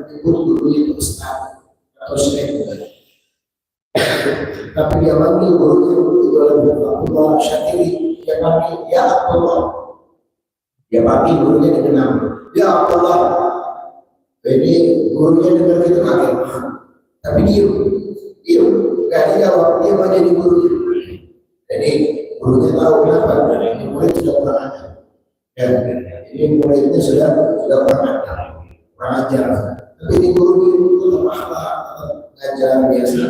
menyebut gurunya itu Ustaz atau Syekh. Tapi dia panggil gurunya itu adalah Abdullah Syakiri. Dia panggil ya Abdullah. Dia panggil gurunya dengan nama ya Abdullah. Jadi gurunya dengar itu kaget. Tapi dia gak dijawab, dia banyak di gurunya. Jadi gurunya tahu kenapa ini murid sudah kurang ajar. Ya, ini muridnya sudah kurang ajar. Tapi ini gurunya itu ngajar biasa.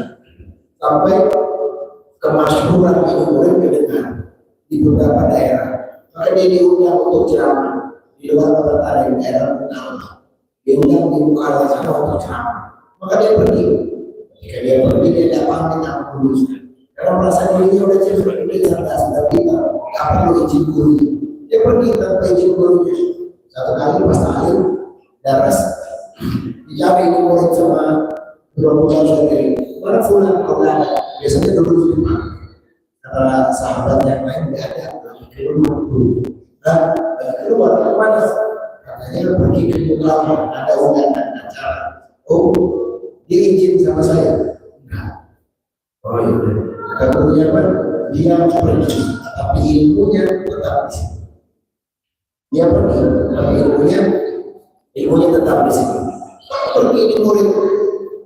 Sampai kemasyhuran ini murid kedengar di beberapa daerah. Maka dia diundang untuk ceramah di luar kota yang daerah utama. Diundang di muka sana untuk ceramah. Maka dia pergi. Jika dia pergi, dia dapat dengan guru. Karena merasa dirinya sudah cerdas, sudah pintar, tak perlu izin guru. Dia pergi tanpa izin gurunya. Satu kali pas akhir daras dicari ini murid sama Abdullah Syakiri. Mana fulan Allah biasanya dulu di rumah. Setelah sahabat yang lain tidak ada, keluar guru. Nah, keluar kemana? Katanya pergi ke muka, ada undangan acara. Oh, dia izin sama saya. Enggak. Oh iya. Kata gurunya apa? Dia pergi, tapi ilmunya tetap di sini. Dia pergi, tapi ilmunya tetap di sini. Pergi di murid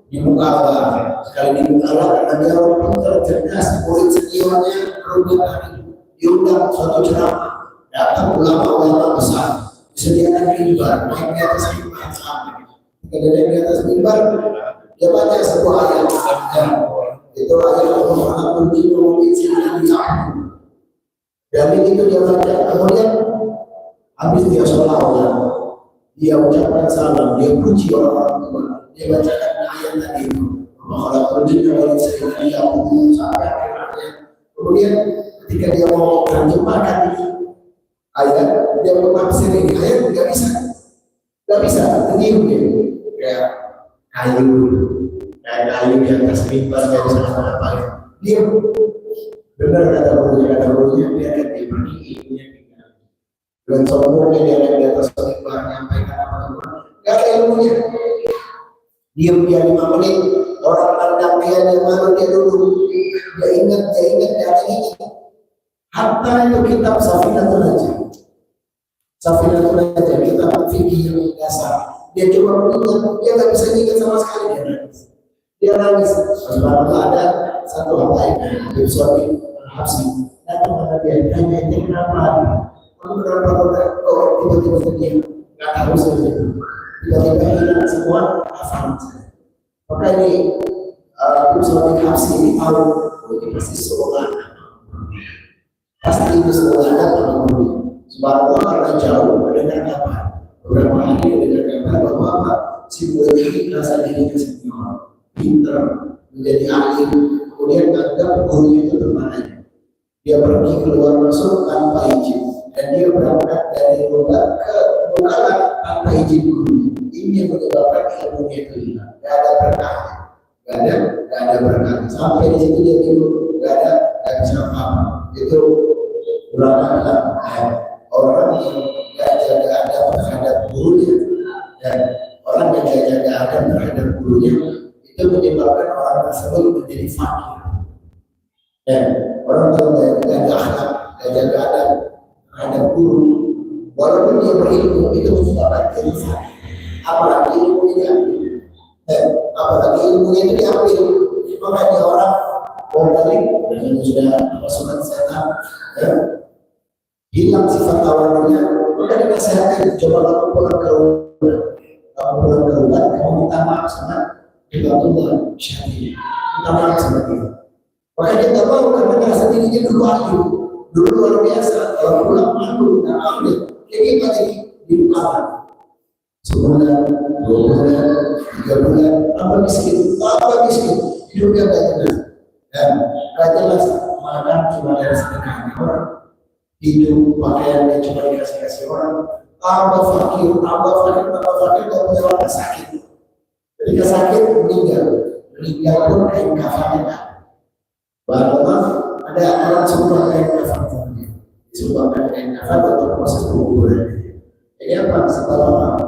di muka Allah. Sekali di muka Allah karena dia orang pintar, cerdas, murid seniornya diundang suatu ceramah. Datang ulama-ulama besar, disediakan mimbar, naik di atas mimbar sampai. Kemudian di atas mimbar dia baca sebuah ayat. Itu ayat Allah berjudul dan itu dia baca. Kemudian habis dia sholat, dia ucapkan salam, dia puji orang-orang tua, dia bacakan ayat tadi itu. Allah berjudul sampai akhirnya. Kemudian ketika dia mau terjemahkan ayat, dia mau tafsir ini ayat nggak bisa, terdiam dia. Kayak kayu di atas mimbar nggak bisa apa-apa. Dia benar kata gurunya dia akan diberi ilmunya tinggal. Dan sombongnya dia ada di atas mimbar nyampaikan apa-apa. Nggak ada ilmunya. Diam dia 5 menit. Orang pandang dia malu dia dulu. Dia ingat dia ada ini. Hatta itu kitab Safinatul Najah. Safinatul Najah kitab fikih yang dasar. Dia coba mengingat, dia nggak bisa ingat sama sekali. Dia nangis. Subhanallah, ada satu habaib Habib Sofi Al-Habsi datang kepada dia, tanya ini kenapa? Kamu kenapa kok tiba-tiba dia nggak tahu saja. Tiba-tiba hilang semua hafal. Maka ini Habib Sofi Al-Habsi ini tahu, ini pasti sekolah. Pasti itu sekolah anak guru. Subhanallah, karena jauh mendengar kabar. Beberapa hari mendengar kabar bahwa apa? Si murid ini merasa dirinya senior, pintar, menjadi ahli, kemudian anggap gurunya itu temannya. Dia pergi keluar masuk tanpa izin, dan dia berangkat dari muka ke muka tanpa izin guru. Ini yang menyebabkan ilmunya itu hilang. Gak ada berkahnya, gak ada berkahnya. Sampai di situ dia tidur, gak bisa apa-apa. Itu ulama orang yang gak jaga adab terhadap gurunya, dan orang yang gak jaga adab terhadap gurunya itu menyebabkan orang tersebut menjadi fakir. Dan orang yang gak jaga adab, gak jaga adab terhadap guru, walaupun dia berilmu, itu menyebabkan jadi fakir. Apalagi ilmunya diambil, apalagi ilmunya itu diambil. Makanya orang balik dan sudah pasukan setan, hilang sifat tawaduknya, maka dinasihatkan coba kamu pulang ke rumah, kamu minta maaf sama Abdullah Syakiri, minta maaf sama dia. Maka dia tak mau karena merasa dirinya dulu ahli, dulu luar biasa. Kalau pulang malu, tak ambil, jadi pada di rumah. Sebulan, 2 bulan, 3 bulan, apa miskin, hidupnya tak jelas, dan tak jelas mana cuma dari sedekahnya orang. Hidup pakaiannya cuma dikasih orang, tambah fakir, dan punya orang sakit. Ketika sakit meninggal pun kain kafannya. Bahkan ada orang sumbang kain kafan, disumbangkan kain kafan untuk proses penguburan. Jadi apa? Setelah